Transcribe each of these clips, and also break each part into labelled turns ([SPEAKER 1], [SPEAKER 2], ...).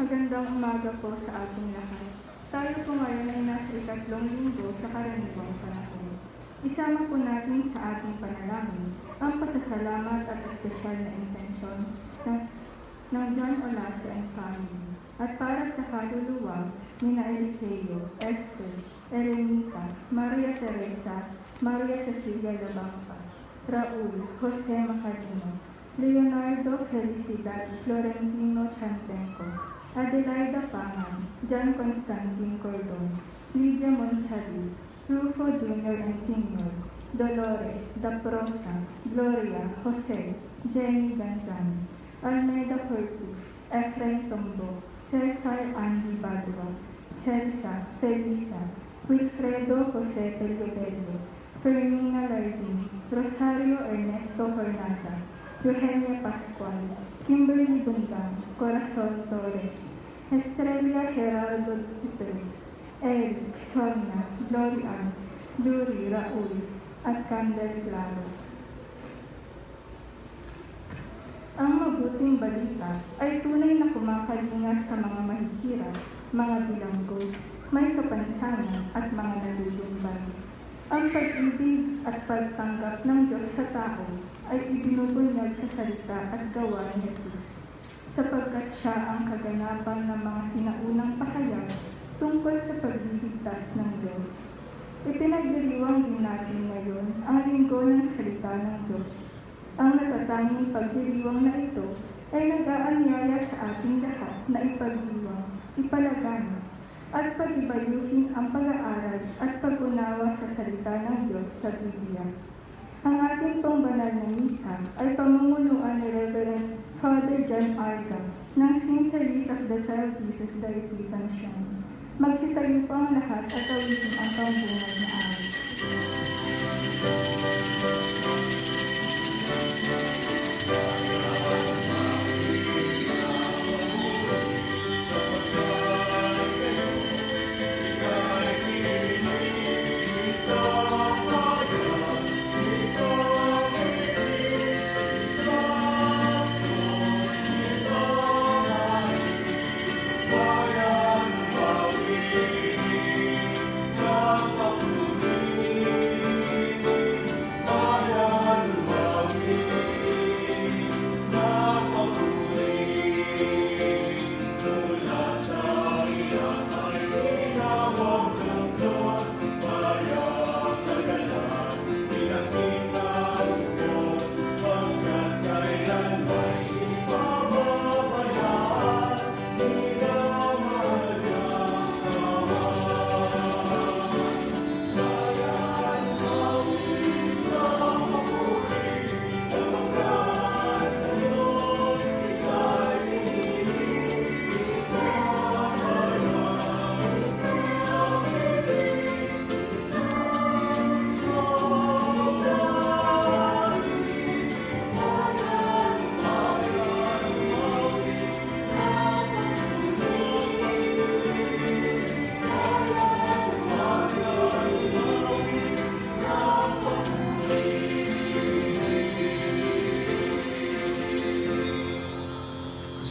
[SPEAKER 1] Magandang umaga po sa ating lahat. Tayo po ngayon ay nasa ikatlong linggo sa karaniwang panahon. Isama po natin sa ating panalangin ang pasasalamat at espesyal na intensyon ng John Olaso and family at para sa kaluluwa ni na Eliseo, Esther, Erenita, Maria Teresa, Maria Cecilia Labangpa, Raul, Jose Macalino, Leonardo Felicidad Florentino Chantenco, Adelaida Pangan, John Constantine Cordon, Lydia Monsalud, Rufo Jr. and Sr., Dolores, Daprosa, Gloria, Jose, Jenny Ganzan, Almeida Corpus, Efrain Tombo, Cesar Andy Badua, Celsa, Felisa, Wilfredo Jose Pello, Fermina Lardin, Rosario Ernesto Hornada, Eugenia Pascual, Kimberly Bundan, Corazon Torres, Estrella Gerardo Duterte, Eric, Sonia, Gloria, Yuri, Raul, at Candel Claro. Ang mabuting balita ay tunay na kumakalinga sa mga mahihirap, mga bilanggo, may kapansanan at mga nalulumbay. Ang pag-ibig at pagtanggap ng Diyos sa tao ay ibinubunyag sa salita at gawa ni Jesus, sapagkat siya ang kaganapan ng mga sinaunang pahayag tungkol sa pagliligtas ng Diyos. Ipinagdiriwang din natin ngayon ang linggo ng salita ng Diyos. Ang natatanging pagdiriwang na ito ay nag-aanyaya sa ating lahat na ipagdiwang, ipalaganap, at pag-ibayuhin ang pag-aaral at pag-unawa sa salita ng Diyos sa Biblia. Ang ating pong banal na misa ay pamumunuan ni Reverend Father John Arga ng St. Teresa of the Child Jesus Diocesan Shrine. Magsitayo po ang lahat at awitin ang pambungad na awit.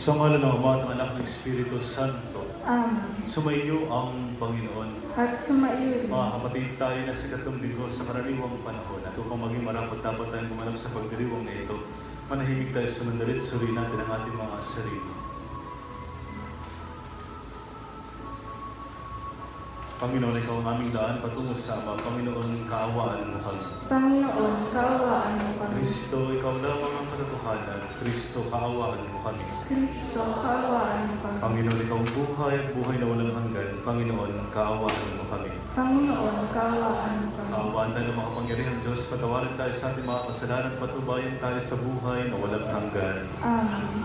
[SPEAKER 2] Sa ngalan ng Ama at Anak ng Espiritu Santo,
[SPEAKER 1] Amen.
[SPEAKER 2] sumainyo ang Panginoon.
[SPEAKER 1] At sumaiyo rin.
[SPEAKER 2] Mga kapatid, tayo na sa linggo sa karaniwang panahon at upang maging marapat dapat tayong gumanap sa pagdiriwang na ito, manahimik tayo sa mandalit, suriin natin ang ating mga sarili. Panginoon, ikaw ang aming daan patungo sa Ama. Panginoon, kaawaan mo kami.
[SPEAKER 1] Panginoon, kaawaan mo kami.
[SPEAKER 2] Kristo, ikaw lamang ang katotohanan. Kristo, kaawaan mo kami.
[SPEAKER 1] Kristo, kaawaan mo kami.
[SPEAKER 2] Panginoon, ikaw ang buhay at buhay na walang hanggan. Panginoon, kaawaan mo kami.
[SPEAKER 1] Panginoon, kaawaan mo kami.
[SPEAKER 2] Kaawaan tayo ng mga pangyarihan ng Diyos, patawarin tayo sa ating mga kasalanan, patubayan tayo sa buhay na walang hanggan.
[SPEAKER 1] Amen.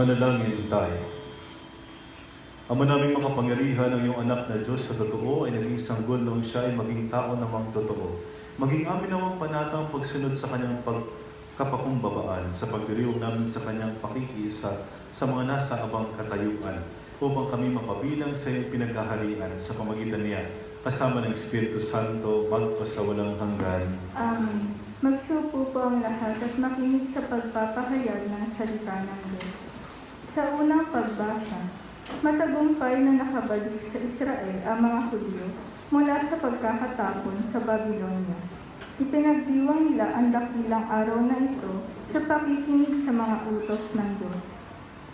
[SPEAKER 2] Manalangin tayo. Ama naming makapangyarihan, ang iyong anak na Diyos sa totoo ay naging sanggol noong siya ay maging tao namang totoo. Maging amin namang panatang pagsunod sa kanyang pagkapakumbabaan, sa pagdiriwang namin sa kanyang pakikiisa sa mga nasa abang katayuan, upang kami mapabilang sa iyong pinaghaharian sa pamagitan niya, kasama ng Espiritu Santo, magpasawalang hanggan.
[SPEAKER 1] Amen. Magsupo po ang lahat at makinig sa pagpapahayag ng salita ng Diyos. Sa unang pagbasa, matagumpay na nakabalik sa Israel ang mga Hudyo mula sa pagkakatapon sa Babylonia. Ipinagdiwang nila ang dakilang araw na ito sa pakikinig sa mga utos ng Diyos.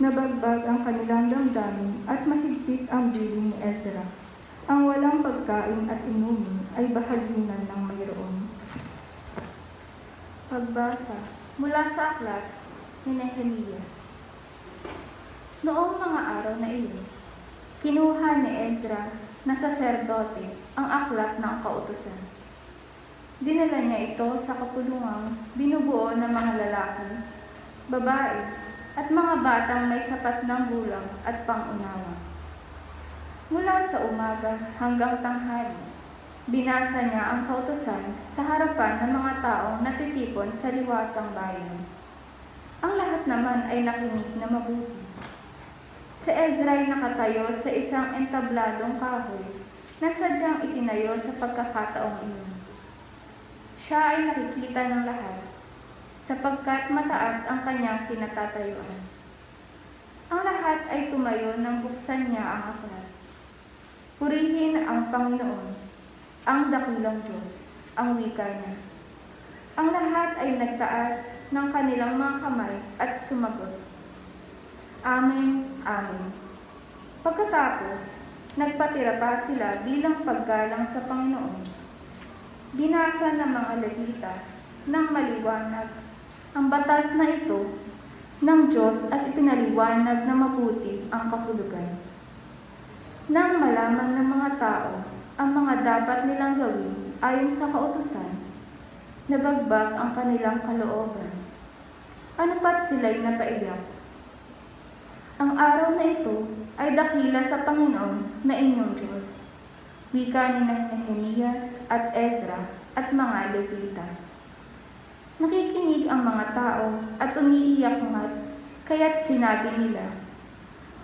[SPEAKER 1] Nabagbag ang kanilang damdamin at mahigpit ang bilin ni Ezra. Ang walang pagkain at inumin ay bahaginan ng mayroon. Pagbasa mula sa aklat ni Nehemias. Noong mga araw na iyon, kinuha ni Ezra na saserdote ang aklat ng kautusan. Dinala niya ito sa kapulungang binubuo ng mga lalaki, babae, at mga batang may sapat ng gulang at pangunawa. Mula sa umaga hanggang tanghali, binasa niya ang kautusan sa harapan ng mga taong natitipon sa liwasang bayan. Ang lahat naman ay nakinig na mabuti. Si Ezra ay nakatayo sa isang entabladong kahoy na sadyang itinayo sa pagkakataong iyon. Siya ay nakikita ng lahat, sapagkat mataas ang kanyang kinatatayuan. Ang lahat ay tumayo nang buksan niya ang aklat. Purihin ang Panginoon, ang dakilang Diyos, ang wika niya. Ang lahat ay nagtaas ng kanilang mga kamay at sumagot, Amen, Amen. Pagkatapos, nagpatira pa sila bilang paggalang sa Panginoon. Binasa ng mga Levita ng maliwanag ang batas na ito ng Diyos at ipinaliwanag na mabuti ang kahulugan. Nang malaman ng mga tao ang mga dapat nilang gawin ayon sa kautusan, nabagbag ang kanilang kalooban. Ano pat sila'y napaiyak? Ang araw na ito ay dakila sa Panginoon na inyong Diyos. Wika ni Nehemias at Ezra at mga Levita. Nakikinig ang mga tao at umiiyak ngat, kaya't sinabi nila,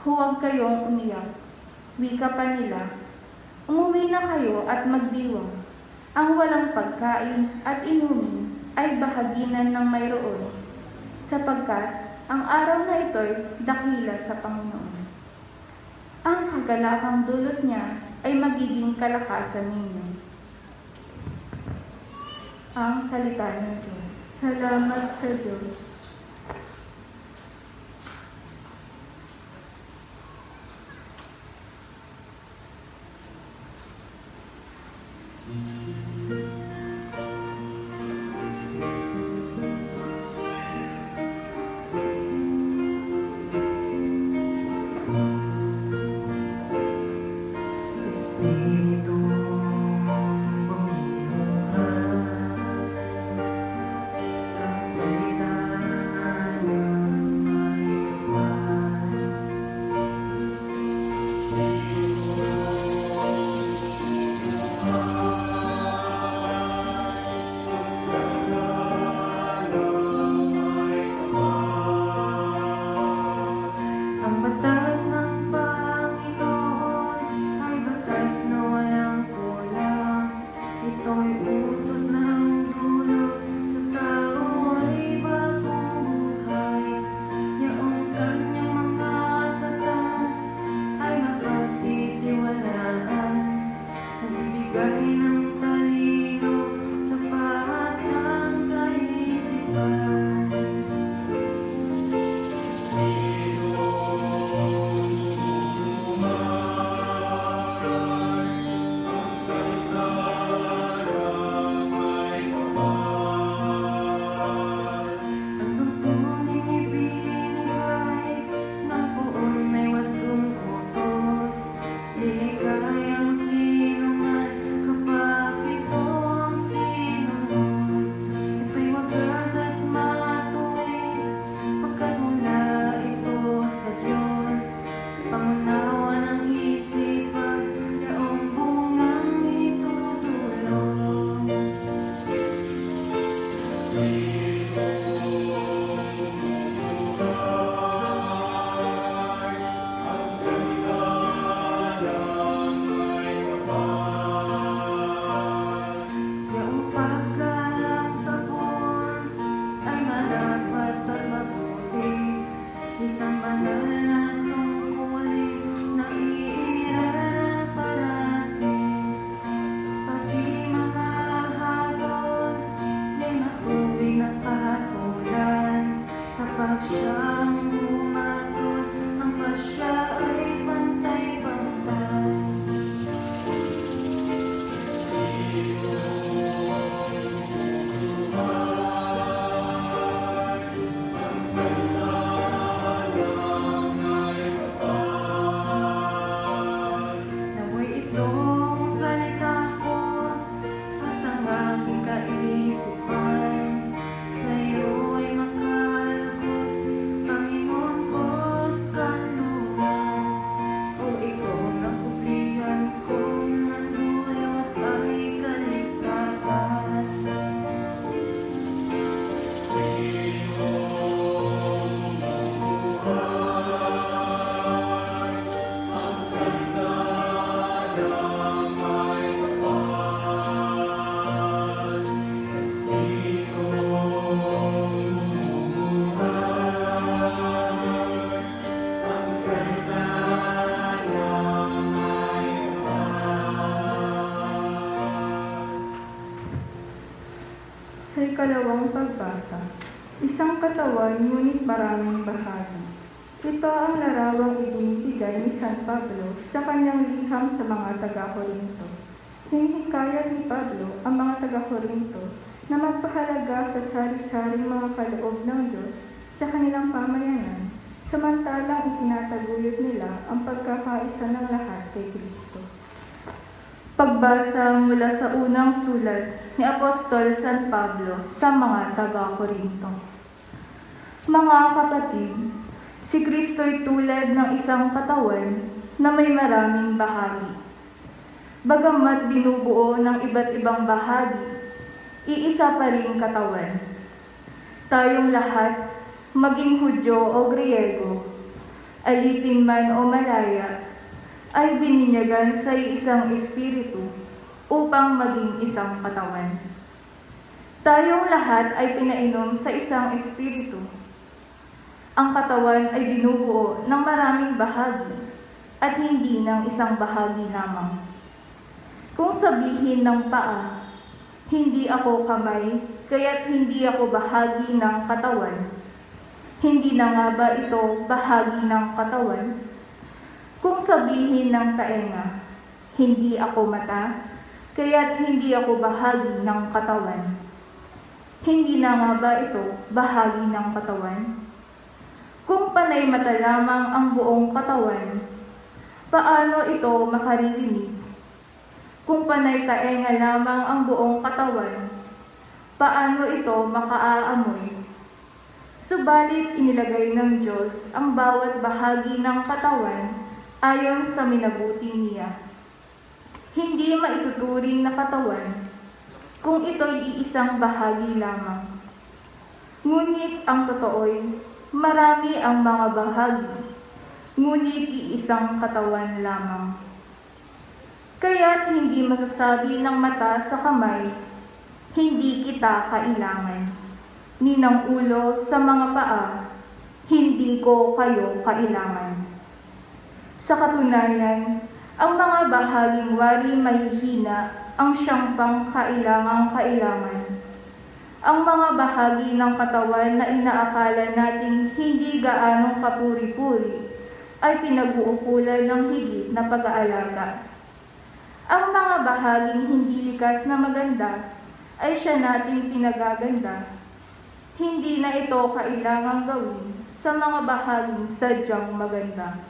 [SPEAKER 1] Huwag kayong umiyak. Wika pa nila, Umuwi na kayo at magdiwang. Ang walang pagkain at inumin ay bahaginan ng mayroon, sapagkat ang araw na ito'y dakila sa Panginoon. Ang kagalakang dulot niya ay magiging kalakasan ninyo. Ang salita ng Diyos. Salamat sa Diyos. Sa ikalawang pagbasa, isang katawan ngunit maraming bahagi. Ito ang larawang ibinibigay ni San Pablo sa kanyang liham sa mga taga-Korinto. Hinihikayat ni Pablo ang mga taga-Korinto na magpahalaga sa sari-saring mga kaloob ng Diyos sa kanilang pamayanan, samantalang itinataguyod nila ang pagkakaisa ng lahat kay Kristo. Pagbasa mula sa unang sulat ni Apostol San Pablo sa mga taga-Korinto. Mga kapatid, si Kristo'y tulad ng isang katawan na may maraming bahagi. Bagamat binubuo ng iba't ibang bahagi, iisa pa ring katawan. Tayong lahat, maging Hudyo o Griego, alipin man o malaya, ay bininyagan sa isang espiritu upang maging isang katawan. Tayong lahat ay pinainom sa isang espiritu. Ang katawan ay binubuo ng maraming bahagi at hindi ng isang bahagi lamang. Kung sabihin ng paa, hindi ako kamay, kaya't hindi ako bahagi ng katawan. Hindi na nga ba ito bahagi ng katawan? Kung sabihin ng taenga, hindi ako mata, kaya't hindi ako bahagi ng katawan. Hindi na nga ba ito bahagi ng katawan? Kung panay mata lamang ang buong katawan, paano ito makaririnig? Kung panay taenga lamang ang buong katawan, paano ito makaaamoy? Subalit inilagay ng Diyos ang bawat bahagi ng katawan ayon sa minabuti niya. Hindi maituturing na katawan kung ito'y iisang bahagi lamang. Ngunit ang totoo'y marami ang mga bahagi, ngunit iisang katawan lamang. Kaya't hindi masasabi ng mata sa kamay, hindi kita kailangan, ni ng ulo sa mga paa, hindi ko kayo kailangan. Sa katunayan, ang mga bahaging wari mahihina ang siyang pang-kailangang-kailangan. Ang mga bahagi ng katawan na inaakala nating hindi gaanong kapuri-puri ay pinag-uukulan ng higit na pag-aalaga. Ang mga bahaging hindi likas na maganda ay siya nating pinagaganda. Hindi na ito kailangang gawin sa mga bahaging sadyang maganda.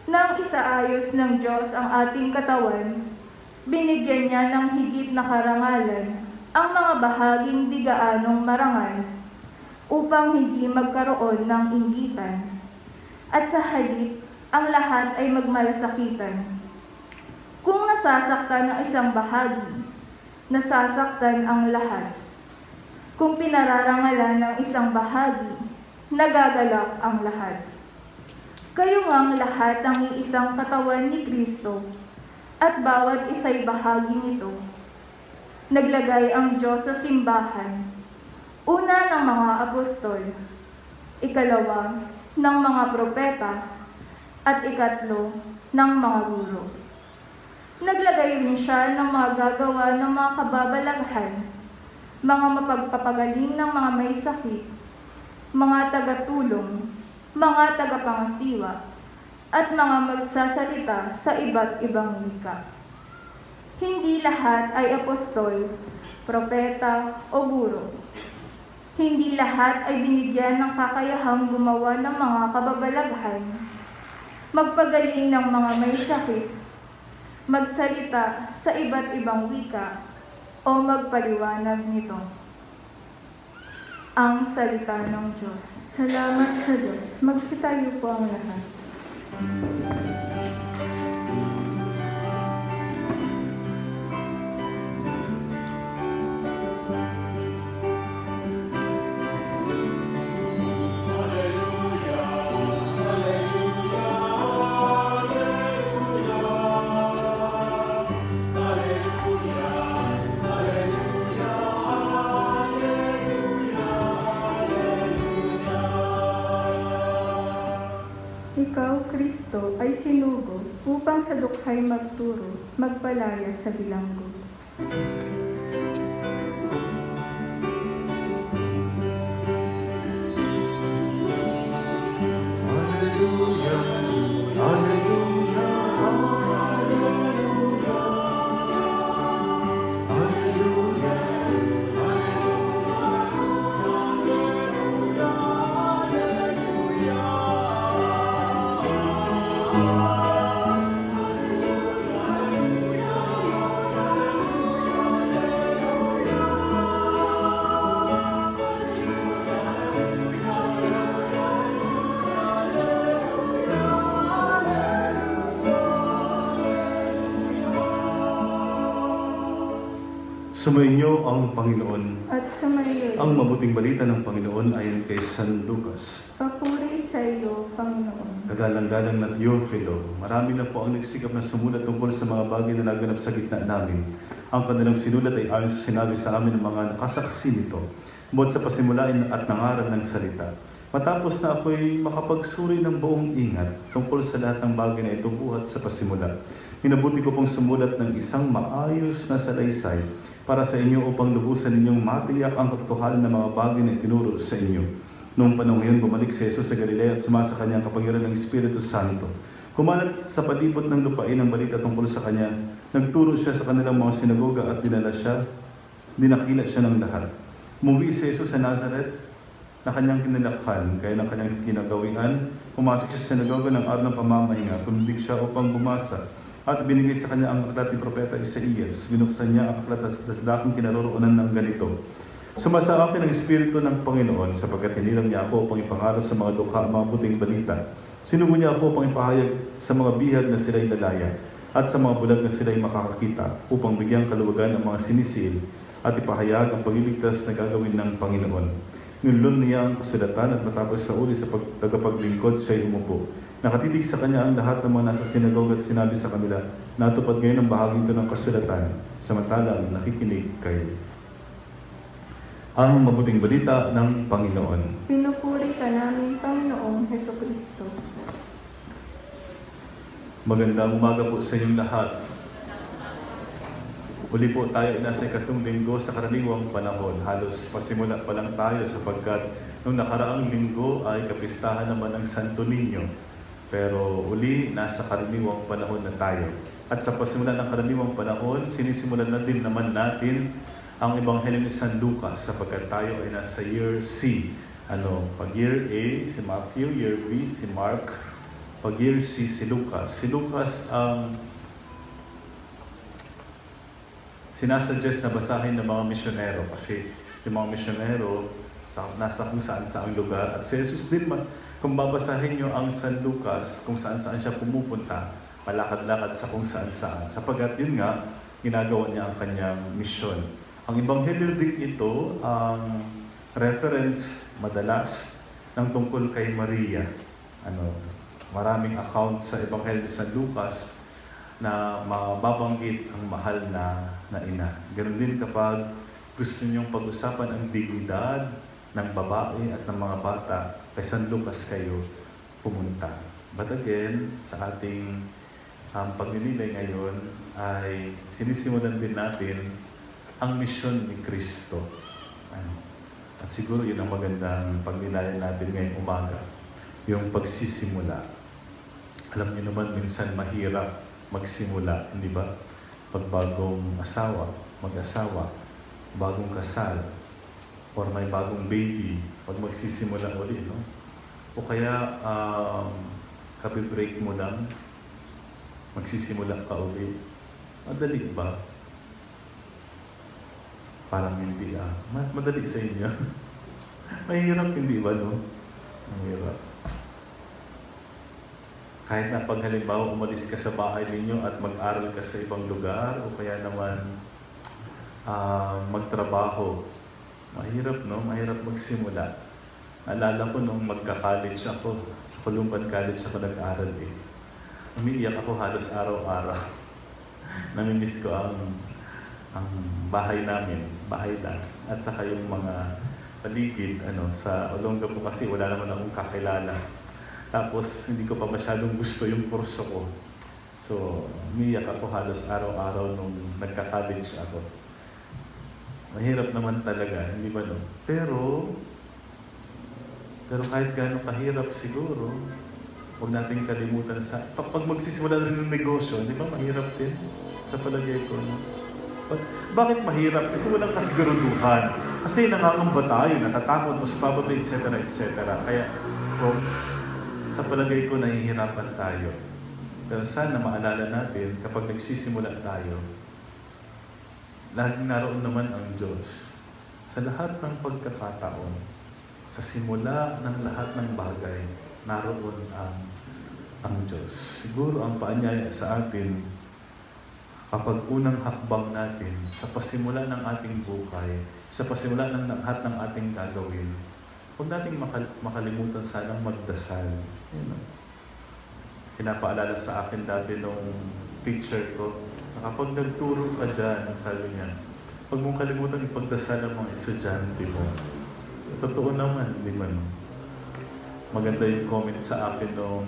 [SPEAKER 1] Nang isaayos ng Diyos ang ating katawan, binigyan niya ng higit na karangalan ang mga bahaging di gaanong marangal upang hindi magkaroon ng inggitan. At sa halip, ang lahat ay magmalasakitan. Kung nasasaktan ang isang bahagi, nasasaktan ang lahat. Kung pinararangalan ng isang bahagi, nagagalak ang lahat. Kayo ngang lahat ang iisang katawan ni Kristo, at bawat isa'y bahagi nito. Naglagay ang Diyos sa simbahan, una ng mga apostol, ikalawa ng mga propeta, at ikatlo ng mga guro. Naglagay rin siya ng mga gagawa ng mga kababalaghan, mga mapagpapagaling ng mga may sakit, mga tagatulong, mga tagapangasiwa, at mga magsasalita sa iba't ibang wika. Hindi lahat ay apostol, propeta, o guro. Hindi lahat ay binigyan ng kakayahang gumawa ng mga kababalaghan, magpagaling ng mga may sakit, magsalita sa iba't ibang wika, o magpaliwanag nito. Ang salita ng Diyos. Salamat sa Diyos. Magsitayo po ang lahat. Ikaw, Kristo, ay sinugo upang sa dukhay magturo, magpalaya sa bilanggo.
[SPEAKER 2] Sumainyo ang Panginoon.
[SPEAKER 1] At sumayo.
[SPEAKER 2] Ang mabuting balita ng Panginoon ayon kay San Lucas.
[SPEAKER 1] Papuri sa iyo, Panginoon.
[SPEAKER 2] Kagalang-galang na Teofilo, marami na po ang nagsikap na sumulat tungkol sa mga bagay na naganap sa gitna namin. Ang kanilang sinulat ay ayon sa sinabi sa amin ng mga nakasaksi nito, bukod sa pasimulain at nangaral ng salita. Matapos na ako'y makapagsuri ng buong ingat tungkol sa lahat ng bagay na ito buhat sa pasimula, minabuti ko pong sumulat ng isang maayos na salaysay para sa inyo upang lubusan ninyong matiyak ang katotohanan ng mga bagay na itinuro sa inyo. Noong panahon ngayon, bumalik si Jesus sa Galilea at sumasa kanya ang kapangyarihan ng Espiritu Santo. Kumalat sa palibot ng lupain ang balita tungkol sa kanya. Nagturo siya sa kanilang mga sinagoga at dinakila siya ng lahat. Umuwi si Jesus sa Nazareth na kanyang kinalakhan, kaya ng kanyang kinagawian. Pumasok siya sa sinagoga ng araw ng pamamahinga, tumindig siya upang bumasa. At binigay sa kanya ang aklat ni Propeta Isaías. Binuksan niya ang aklat at daking kinaroroonan ng ganito. Sumasa akin ang Espiritu ng Panginoon sapagkat hinilang niya ako upang ipangaral sa mga dukha ang mga buting balita. Sinugo niya ako upang ipahayag sa mga bihag na sila'y lalaya at sa mga bulag na sila'y makakakita upang bigyang kaluwagan ang mga sinisil at ipahayag ang pagliligtas na gagawin ng Panginoon. Nilun niya ang kasulatan at matapos sa uli sa tagapaglingkod siya'y umupo. Nakatitig sa kanya ang lahat ng mga nasa sinagoga at sinabi sa kanila, natupad ngayon ang bahagi ito ng kasulatan, samantalang nakikinig kayo. Ang mabuting balita ng Panginoon.
[SPEAKER 1] Pinupuri ka namin, Panginoong Hesukristo.
[SPEAKER 2] Magandang umaga po sa inyong lahat. Uli po tayo ay nasa ikatong linggo sa karaniwang panahon. Halos pasimula pa lang tayo sapagkat nung nakaraang linggo ay kapistahan naman ng Santo Niño. Pero uli, nasa karaniwang panahon na tayo. At sa pasimula ng karaniwang panahon, sinisimulan na din naman natin ang Ebanghelyo ni San Lucas sapagkat tayo ay nasa year C. Pag year A, si Matthew, year B, si Mark, pag year C, si Lucas. Si Lucas ang sinasuggest na basahin ng mga misyonero kasi yung mga misyonero nasa kung saan lugar. At si Jesus din kung babasahin nyo ang San Lucas, kung saan siya pumupunta, malakad-lakad sa kung saan. Sapagat yun nga, ginagawa niya ang kanyang misyon. Ang Ebanghelyo din ito, ang reference madalas ng tungkol kay Maria. Maraming account sa Ebanghelyo sa Lucas na mababanggit ang mahal na ina. Ganon din kapag gusto niyong pag-usapan ang dignidad ng babae at ng mga bata, kay San Lucas kayo pumunta. But again, sa ating pagninilay ngayon ay sinisimulan din natin ang misyon ni Kristo. At siguro yun ang magandang pagnilayan natin ngayong umaga, yung pagsisimula. Alam niyo naman, minsan mahirap magsimula, hindi ba? Pag bagong mag-asawa, bagong kasal, or may bagong baby, pag magsisimula ulit, no? O kaya, kapi-break mo lang, magsisimula ka ulit. Madali ba? Parang hindi madali sa inyo. Mahirap, hindi ba, no? Mahirap. Kahit na pag halimbawa umalis ka sa bahay ninyo at mag-aral ka sa ibang lugar, o kaya naman magtrabaho, mahirap, no? Mahirap magsimula. Alala ko nung magka-college ako, sa Columban College ako nag-aral eh. Umiiyak ako halos araw-araw. Namimiss ko ang bahay namin, bahay lang. At saka yung mga paligid, sa Olongapo kasi wala naman akong kakilala. Tapos hindi ko pa masyadong gusto yung kurso ko. So, umiiyak ako halos araw-araw nung nagka-college ako. Mahirap naman talaga, hindi ba no? Pero kahit gaano kahirap siguro, Huwag nating kalimutan pag magsisimula rin ng negosyo, di ba mahirap din? Sa palagay ko. Bakit mahirap? Kasi walang kasiguruduhan. Kasi nangangamba tayo, natatakot, most probably, etc. Kaya, sa palagay ko, nahihirapan tayo. Pero sana maalala natin, kapag nagsisimula tayo, laging naroon naman ang Diyos. Sa lahat ng pagkakataon, sa simula ng lahat ng bagay, naroon ang Diyos. Siguro ang paanyaya sa atin, kapag unang hakbang natin, sa pasimula ng ating buhay, sa pasimula ng lahat ng ating gagawin, huwag nating makalimutan sanang magdasal. Pinapaalala sa akin dati nung teacher ko, na kapag nagturo ka dyan, sabi niya, huwag mong kalimutan ipagdasal ang mga estudyante mo. Totoo naman, di ba? Maganda yung comment sa akin nung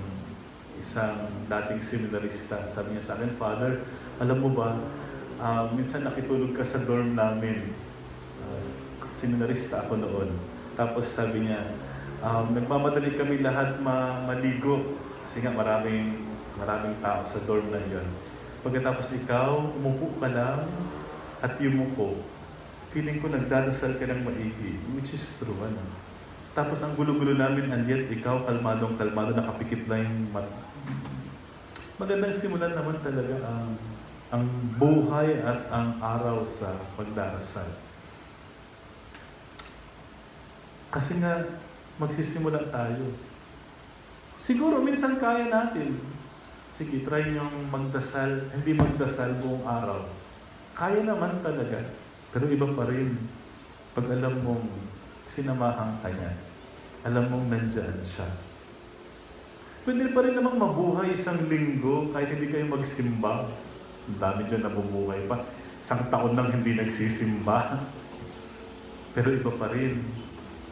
[SPEAKER 2] isang dating seminarista. Sabi niya sa akin, Father, alam mo ba, minsan nakitulog ka sa dorm namin. Seminarista ako noon. Tapos sabi niya, nagmamadali kami lahat maligo. Kasi nga maraming tao sa dorm na yun. Pagkatapos ikaw, umupo ka lang at yumuko. Feeling ko nagdadasal ka ng maigi, which is true, ano? Tapos ang gulo-gulo namin, and yet ikaw, kalmadong, nakapikit lang yung magandang simulan naman talaga ang buhay at ang araw sa pagdarasal. Kasi nga, magsisimula tayo. Siguro, minsan kaya natin. Sige, try niyong magdasal, hindi magdasal buong araw. Kaya naman talaga. Pero iba pa rin, pag alam mong sinamahan ka niya, alam mong nandyan siya. Pwede pa rin namang mabuhay isang linggo kahit hindi kayo magsimba. Ang dami dyan nabubuhay pa. Isang taon nang hindi nagsisimba. Pero iba pa rin,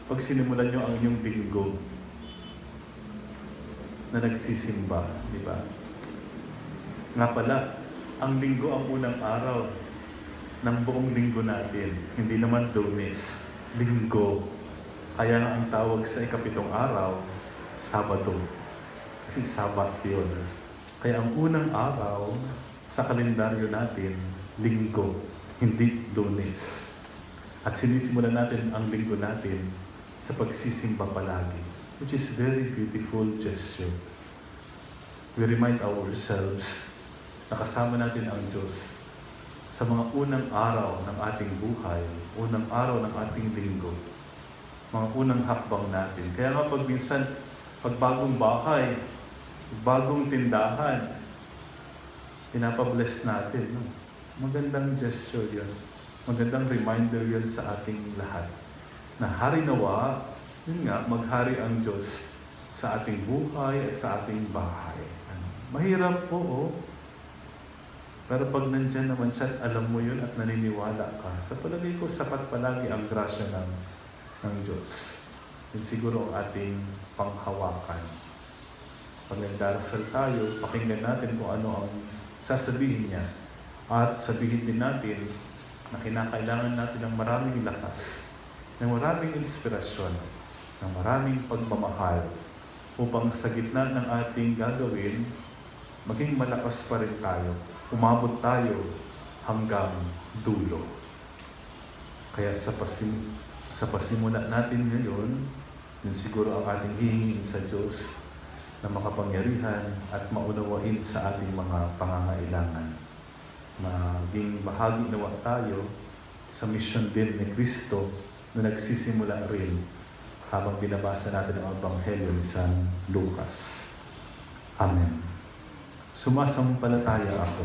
[SPEAKER 2] pag sinimulan nyo ang inyong linggo na nagsisimba, di ba? Nga pala, ang linggo ang unang araw ng buong linggo natin. Hindi naman Lunes, linggo. Kaya nga ang tawag sa ikapitong araw, Sabado. Kasi Sabat yun. Kaya ang unang araw sa kalendaryo natin, linggo, hindi Lunes. At sinisimulan natin ang linggo natin sa pagsisimba palagi, which is very beautiful gesture. We remind ourselves na kasama natin ang Diyos sa mga unang araw ng ating buhay, unang araw ng ating linggo, mga unang hakbang natin. Kaya nga pag minsan, pag bagong bahay, bagong tindahan, pinapabless natin. No? Magandang gesture yun. Magandang reminder yun sa ating lahat. Na hari nawa, yun nga, maghari ang Diyos sa ating buhay at sa ating bahay. Mahirap po, oh. Pero pag nandyan naman siya, alam mo yun at naniniwala ka, sa palagay ko, sapat palagi ang grasya ng Diyos. Yun siguro ang ating panghawakan. Pag nagdarasal tayo, pakinggan natin kung ano ang sasabihin niya. At sabihin din natin na kinakailangan natin ng maraming lakas, ng maraming inspirasyon, ng maraming pagmamahal upang sa gitna ng ating gagawin, maging malakas pa rin tayo. Umabot tayo hanggang dulo. Kaya sa pasimula natin ngayon, yun siguro ang ating hihingin sa Diyos na makapangyarihan at maunawain sa ating mga pangangailangan. Maging bahagi nawa tayo sa mission din ni Kristo na nagsisimula rin habang binabasa natin ang Ebanghelyo ni San Lucas. Amen. Sumasampalataya ako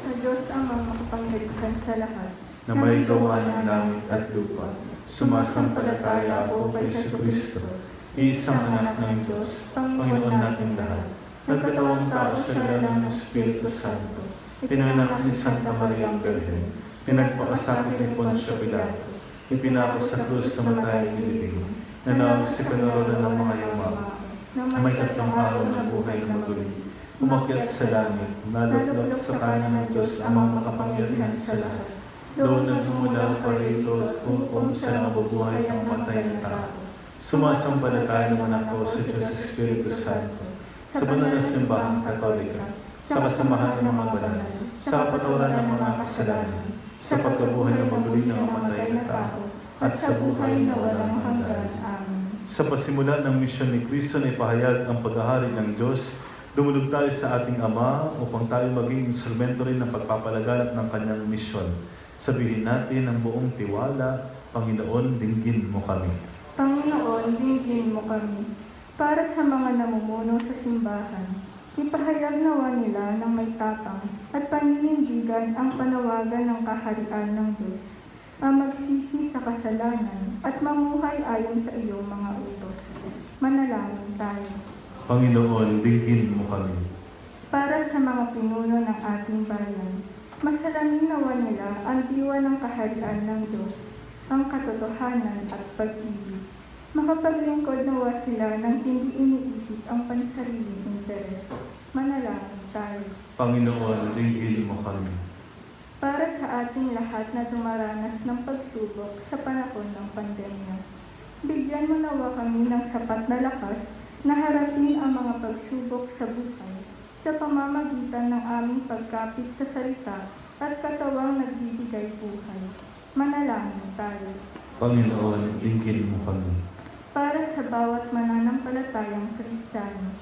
[SPEAKER 1] Sa Diyos Amang makapangyarihan sa lahat,
[SPEAKER 2] na may gawa ng langit at lupa. Sumasampalataya ako kay Jesucristo, isang anak ng Diyos, Panginoon natin lahat. Nagkatawang tao sa ngalan ng Espiritu Santo. Pinanganak ni Santa Maria ang Birhen. Pinagpakasakit ni Poncio Pilato. Ipinako sa krus sa matayang ilibing. Nanawag sa kanaroon ng mga yumaong. Na may tatlong araw ng buhay na maguli. Umakyat sa langit, nalutlok sa kanan ng Diyos amang makapangyarihan sa lahat. Doon nagmumula pa rito kung sa nabubuhay ang matay ng tao. Sumasampalataya naman ako sa Diyos Espiritu Santo, sa banal na simbahang Katolika, sa kasamahan ng mga banal, sa kapatawaran ng mga kasalanan, sa pagkabuhay ng muli ng mamatay na tao, at sa buhay na walang hanggan. Amen. Sa pasimula ng misyon ni Kristo na ipahayag ang paghahari ng Diyos, dumulog tayo sa ating Ama upang tayo maging instrumento rin ng pagpapalaganap ng kanyang misyon. Sabihin natin ang buong tiwala, Panginoon, dinggin mo kami.
[SPEAKER 1] Panginoon, dinggin mo kami. Para sa mga namumuno sa simbahan, ipahayag nawa nila ng may tapang at paninindigan ang panawagan ng kaharian ng Diyos, ang magsisi sa kasalanan at mamuhay ayon sa iyong mga utos. Manalangin tayo.
[SPEAKER 2] Panginoon, dinggin mo kami.
[SPEAKER 1] Para sa mga pinuno ng ating bayan, masalamin nawa nila ang diwa ng kaharian ng Diyos, ang katotohanan at pag-ibig. Makapaglingkod nawa sila nang hindi iniisip ang pansariling interes. Manalangin tayo.
[SPEAKER 2] Panginoon, dinggin mo kami.
[SPEAKER 1] Para sa ating lahat na dumaranas ng pagsubok sa panahon ng pandemya, bigyan mo nawa kami ng sapat na lakas na harapin ang mga pagsubok sa buhay sa pamamagitan ng aming pagkapit sa salita at katawang nagbibigay buhay. Manalangin tayo.
[SPEAKER 2] Panginoon, dinggin mo kami.
[SPEAKER 1] Para sa bawat mananampalatayang Kristiyano,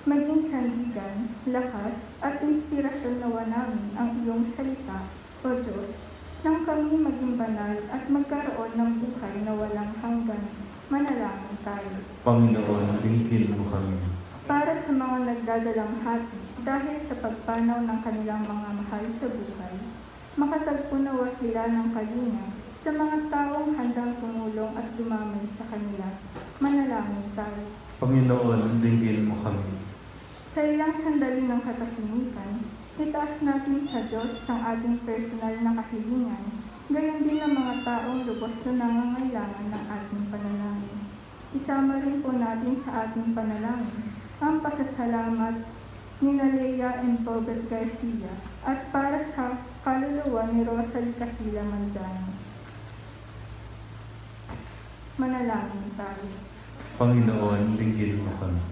[SPEAKER 1] maging sandigan, lakas at inspirasyon nawa namin ang iyong salita, O Diyos, nang kami maging banal at magkaroon ng buhay na walang hanggan. Manalangin tayo.
[SPEAKER 2] Panginoon, dinggin mo kami.
[SPEAKER 1] Para sa mga nagdadalang hati dahil sa pagpanaw ng kanilang mga mahal sa buhay, makatagpo nawa sila ng kalinga sa mga taong handang tumulong at dumamay sa kanila. Manalangin tayo.
[SPEAKER 2] Panginoon, dinggin mo kami.
[SPEAKER 1] Sa ilang sandali ng katahimikan, itaas natin sa Diyos ang ating personal na kahilingan, gayon din ang mga taong lubos na nangangailangan ng ating panalangin. Isama rin po natin sa ating panalangin ang pasasalamat ni Lea and Robert Garcia at para sa kaluluwa ni Rosalie Casilla Manzano. Manalangin tayo.
[SPEAKER 2] Panginoon, dinggin mo kami.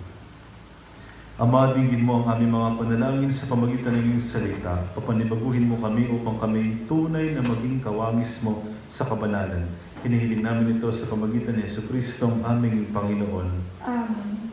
[SPEAKER 2] Ama, dinggin mo ang aming mga panalangin sa pamagitan ng iyong salita. Papanibaguhin mo kami upang kami tunay na maging kawangis mo sa kabanalan. Hinihiling namin ito sa pamagitan ni Jesucristo ang aming Panginoon.
[SPEAKER 1] Amen.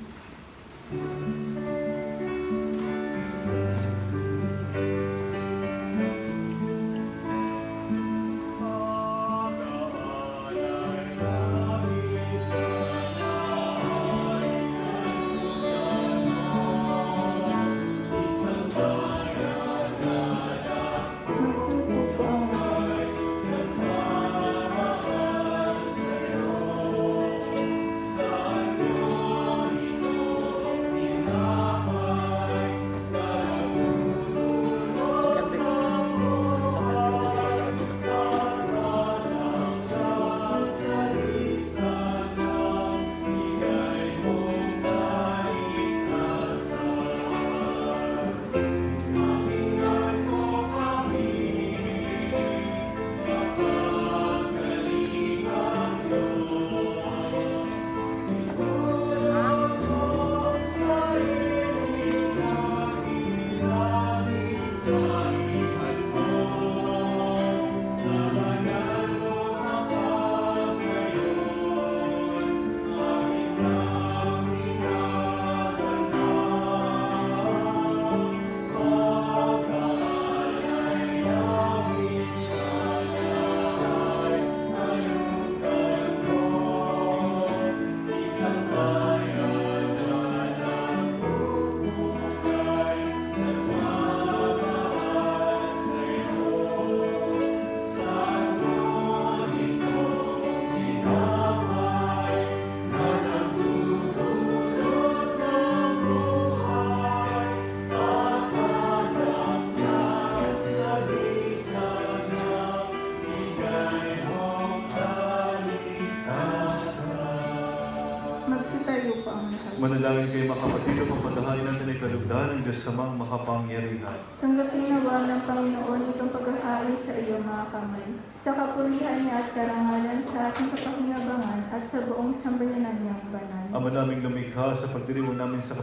[SPEAKER 2] Manalangin kayo mga kapatid, ang pagpadahain natin ay kalugdan ng Diyos samang makapangyarihan.
[SPEAKER 1] Tanggapin nawa ng Panginoon itong paghahari sa iyong mga kamay, sa kapulihan niya at karangalan sa ating kapakinabangan at sa buong sambayanan niyang banal.
[SPEAKER 2] Ama naming lumikha, sa pagdiriwang namin sa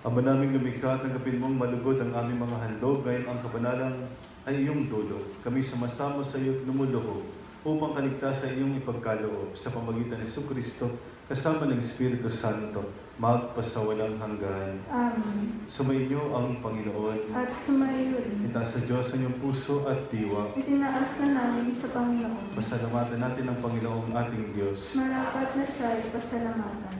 [SPEAKER 2] Ama naming lumikha, tanggapin mong malugod ang aming mga handog, ngayon ang kabanalang ay iyong dulot. Kami sumasamo sa iyo at lumuluhog upang kaligtas sa iyong ipagkaloob sa pamagitan ni Jesucristo kasama ng Espiritu Santo, magpasawalang hanggan.
[SPEAKER 1] Amen.
[SPEAKER 2] Sumainyo ang Panginoon.
[SPEAKER 1] At sumayo rin.
[SPEAKER 2] Itaas sa Diyos ang iyong puso at diwa.
[SPEAKER 1] Itinaas na namin sa Panginoon.
[SPEAKER 2] Pasalamatan natin ang Panginoong ating Diyos.
[SPEAKER 1] Marapat na siya ay pasalamatan.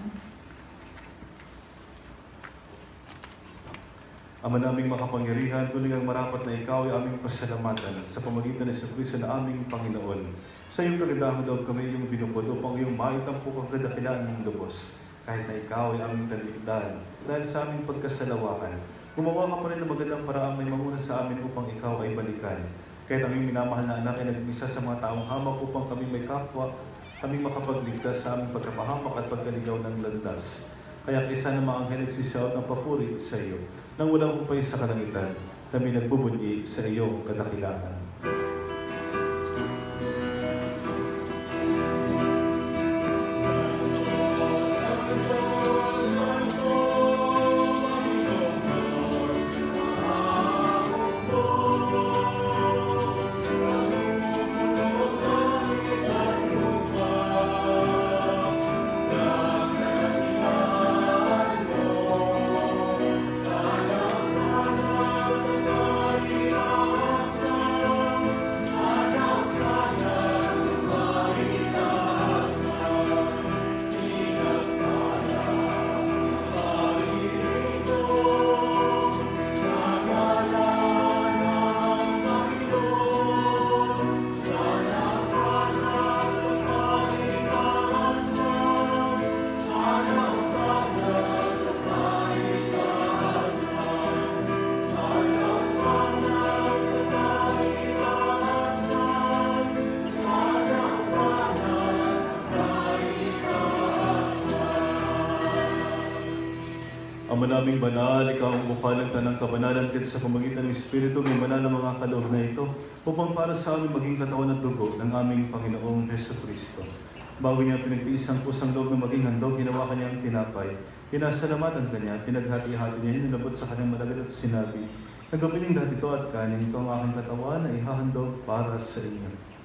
[SPEAKER 2] Ama naming makapangyarihan, tuloy ang marapat na ikaw ay aming pasalamatan sa pamagitan ng Jesucristo na aming Panginoon. Sa iyong kagandahang loob kami iyong binubod upang iyong maitampok ang kadakilaan ng lubos. Kahit na ikaw ay aming talikdan, dahil sa aming pagkasalawakan, gumawa ka pa rin ng magandang paraan may mamuna sa amin upang ikaw ay balikan. Kahit ang iyong minamahal na anak ay nag-isa sa mga taong hamak upang kami may kapwa, kami makapagligtas sa aming pagkapahamak at pagkaligaw ng landas. Kaya kaysa ng mga anghel nagsisiyaw ng papuri sa iyo, nang walang upay sa kalangitan, kami nagbubunyi sa iyong kadakilaan. Ama naming banal, ikaw ang bukal ng tanang kabanalan kahit sa pamagitan ng Espiritu, may banal na mga kaloob na ito upang para sa amin maging katawan at dugo ng aming Panginoong Jesucristo. Bago niya pinagtiis ang pusang loob na maging handog, ginawa kanya ang tinapay. Pinasalamatan kanya, pinaghati-hati niya, nilabot sa kanyang malagat at sinabi, "Nagawin lahat ito at kanin, ito ang aking katawan na ihahandog para sa inyo."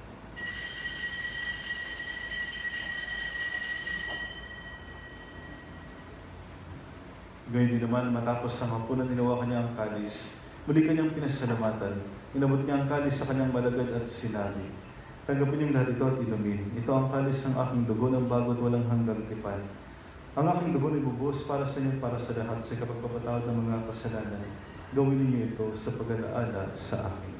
[SPEAKER 2] Gayun din naman, matapos ang hapunan, hinawakan niya ang kalis. Muli kanyang pinasalamatan. Inabot niya ang kalis sa kanyang malagad at sinabi, "Tanggapin niyong lahat ito at inumin. Ito ang kalis ng aking dugo ng bago at walang hanggang tipan. Ang aking dugo ay bubuhos para sa inyo at para sa lahat sa kapagpapatawad ng mga kasalanan. Gawin niyo ito sa pag-alaala sa akin."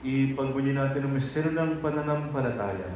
[SPEAKER 2] Ipagbunyi natin ang misteryo ng pananampalataya.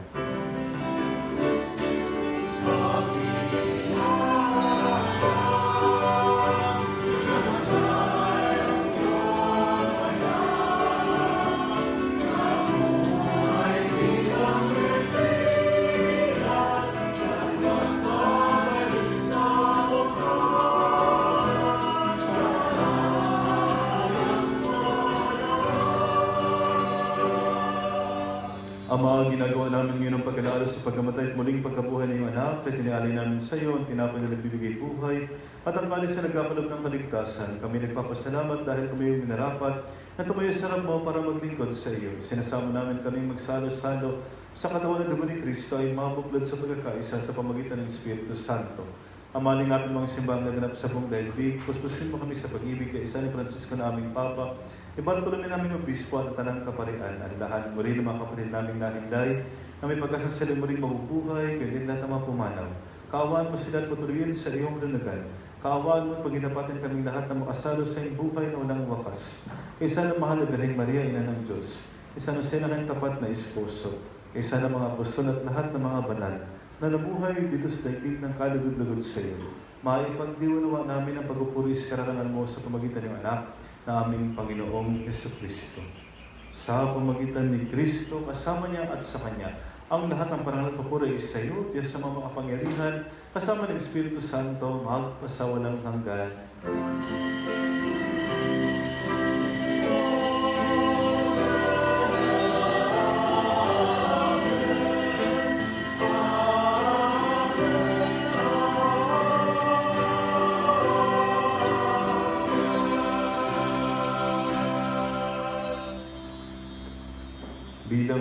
[SPEAKER 2] Ama, ginagawa namin ngayon ang pag-alaala sa pagkamatay at muling pagkabuhay ng iyong anak, at tinialay namin sa iyo ang tinapay na nagbibigay buhay at ang kalis na nagkakalob ng kaligtasan. Kami nagpapasalamat dahil kami yung minarapat na tumayo sa harap mo para maglingkod sa iyo. Sinasama namin kami magsalo-salo sa katawan ng dugo ni Kristo ay mabuklod sa pagkakaisa sa pamagitan ng Espiritu Santo. Amaling natin mga simbang naganap sa buong daigdig, puspusin mo kami sa pag-ibig kay San Francisco na aming Papa, Ibartolome namin yung bispo at tanang kaparian, ang lahat mo rin ng mga kapatid naming nahinday, na may pagkasasali mo rin mabubuhay, kaya din lahat ang mga pumanaw. Kaawaan mo sila at patuloyin sa iyong lunagan. Kaawaan mo at paginapatin kaming lahat na makasalo sa iyong buhay na walang wakas. Kaysa ng mahal na Galing Maria, Ina ng Diyos. Kaysa ng sila ng tapat na esposo. Kaysa ng mga apostol at lahat ng mga banal na nabuhay dito sa daigdig ng kalugod-lugod sa iyo. Maipagdiwanawa namin ang pagpupuri sa kararangan mo sa pamagitan ng anak na aming Panginoong Jesucristo. Sa pamagitan ni Kristo, kasama niya at sa Kanya, ang lahat ng parangal at papuri sa iyo, Diyos sa mga makapangyarihan, kasama ng Espiritu Santo, magpasawalang hanggan.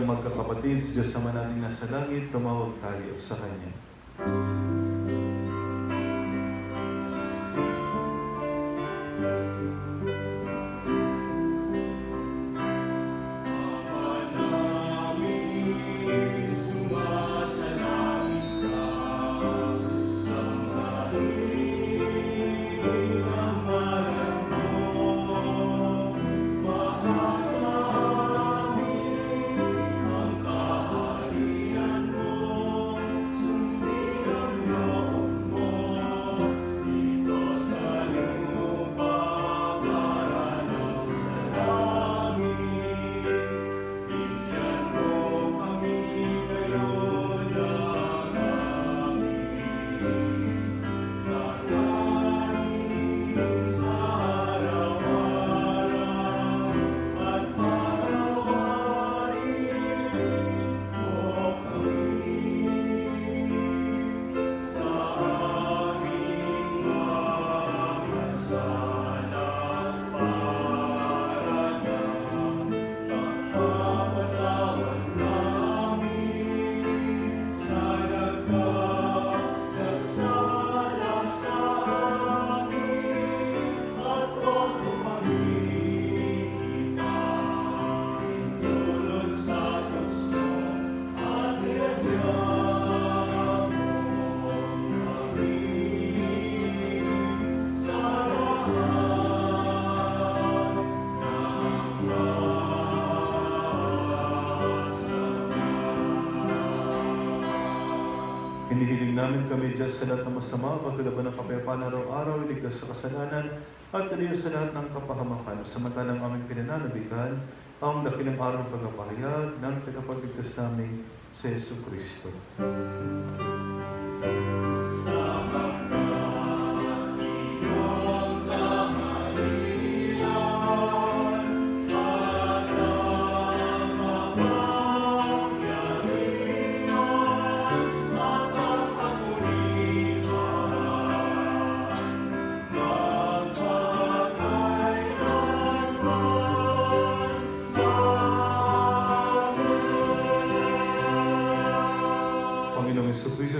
[SPEAKER 2] bilang magkakapatid, Diyos naman natin nasa langit, tumawag tayo sa Kanya. Hinihiling namin kami Diyos sa lahat ng masama, pagkalaban ng kapayapaan araw-araw, iligtas sa kasalanan, at aliyo sa lahat ng kapahamakan. Samantalang aming pinananabikan, ang dakilang araw ng pagpapahayag ng tagapagligtas namin sa Yesu Kristo.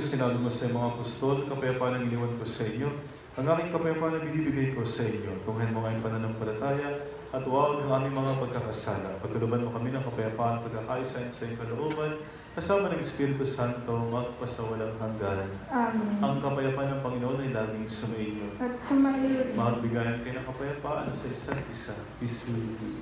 [SPEAKER 2] Sinabi mo sa mga apostol, kapayapaan ang iniwan ko sa inyo. Ang aking kapayapaan ang binibigay ko sa inyo. Tunghayan mo ngayong pananampalataya at huwag ang aming mga pagkakasala. Pagkaluban mo kami ng kapayapaan, pagkakaisa sa iyong kalooban, kasama ng Espiritu Santo, magpasawalang hanggan.
[SPEAKER 1] Amen.
[SPEAKER 2] Ang kapayapaan ng Panginoon ay laging sumainyo.
[SPEAKER 1] At sumainyo.
[SPEAKER 2] Magbigayan kayo ng kapayapaan sa isa't isa. Peace be with you.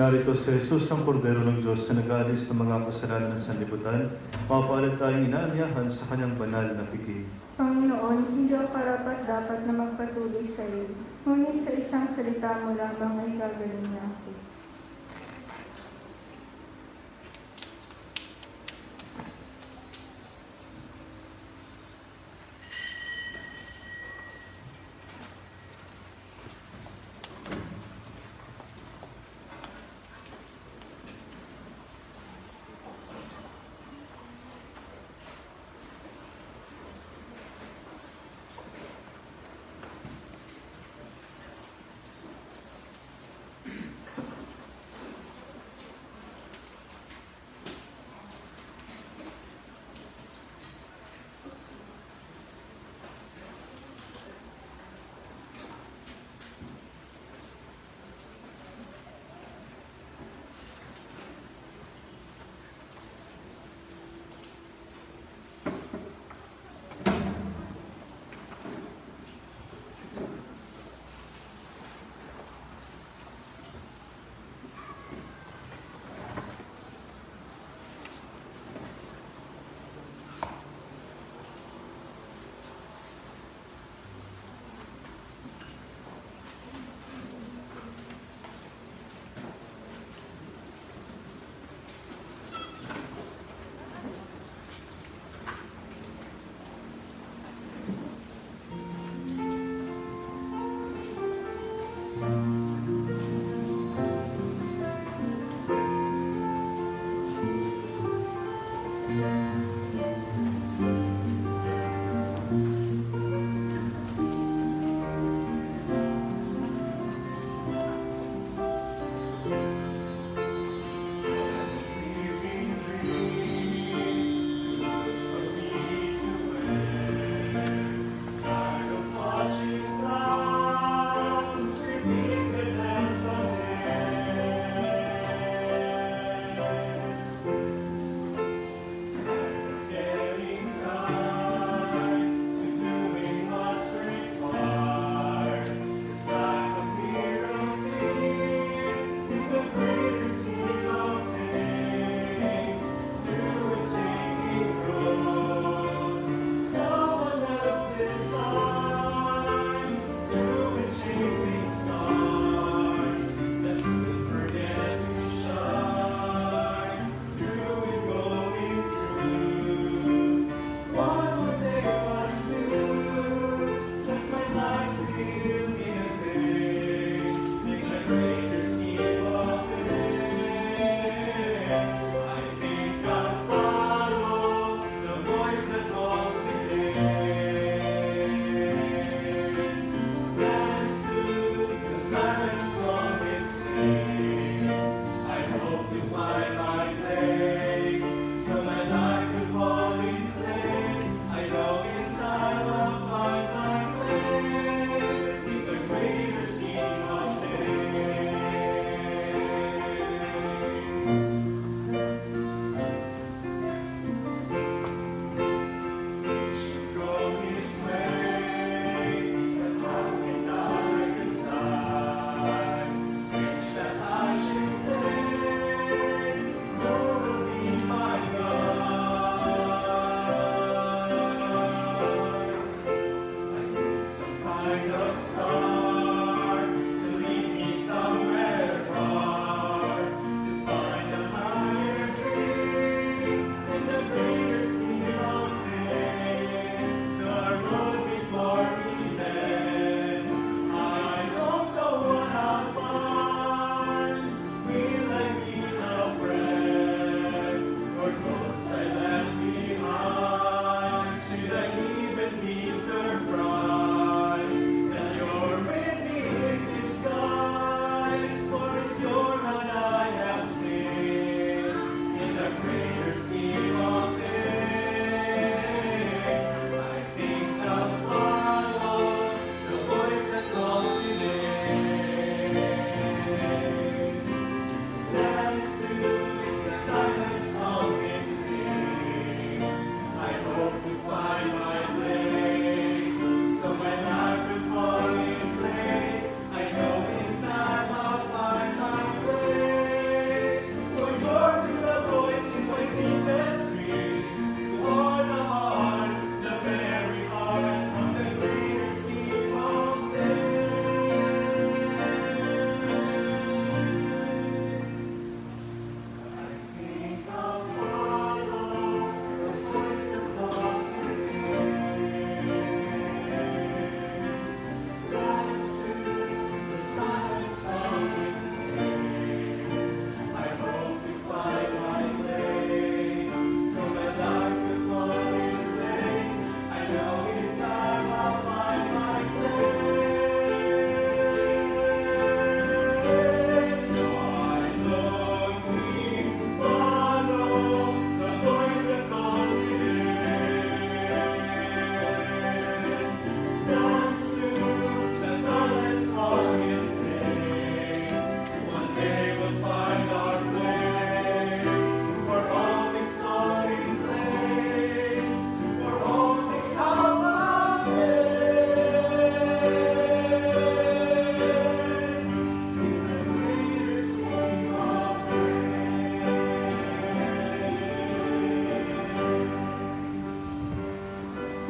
[SPEAKER 2] Narito si Jesus, ang Kordero ng Diyos na nag-aalis ng mga kasalanan ng sanlibutan. Mapapalad tayong inaanyahan sa kanyang banal na piging.
[SPEAKER 1] Panginoon, hindi ako karapat-dapat na magpatuloy sa iyo. Ngunit sa isang salita mo lamang ay gagaling niya ako.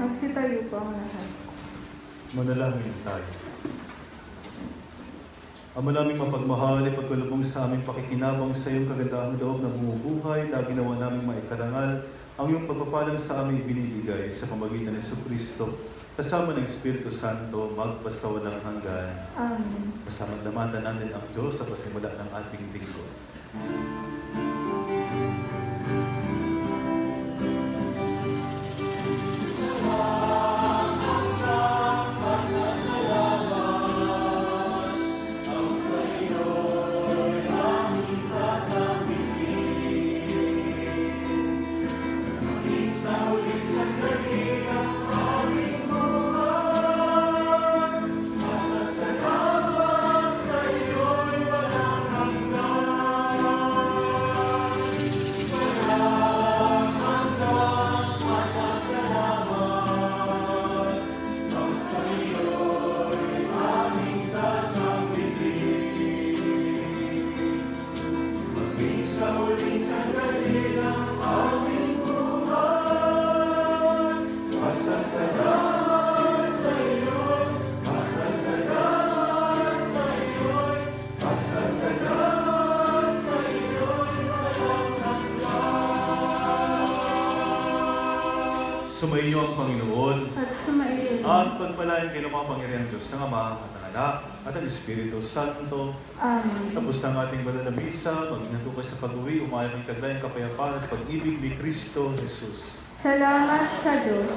[SPEAKER 1] Magsitayo po ang lahat.
[SPEAKER 2] Manalangin tayo. Ama naming mapagmahal, ipagkalubong sa aming pakikinabang sa iyong kagandahang loob na bumubuhay, lagi nawa naming maikarangal ang iyong pagpapalang sa aming binibigay sa pamagitan ng Kristo, kasama ng Espiritu Santo, magpasawalang hanggan.
[SPEAKER 1] Amen.
[SPEAKER 2] Pasalamatan natin ang Diyos sa pasimula ng ating lingkod. Sumainyo ang Panginoon
[SPEAKER 1] At sumaiyo.
[SPEAKER 2] at pagpalain kayo ng mga pangyarihan Diyos ng Ama at ng Anak at ng Espiritu Santo.
[SPEAKER 1] Amen.
[SPEAKER 2] Tapos ang ating banal na misa, mag-ingat po kayo sa pag-uwi, umayon ng taglayang kapayapaan at pag-ibig ni Kristo Jesus.
[SPEAKER 1] Salamat sa Diyos.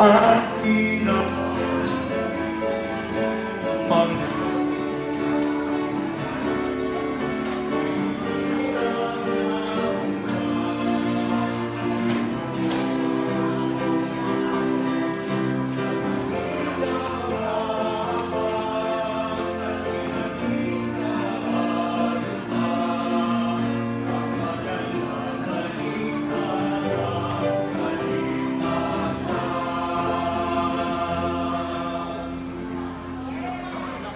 [SPEAKER 3] Amen.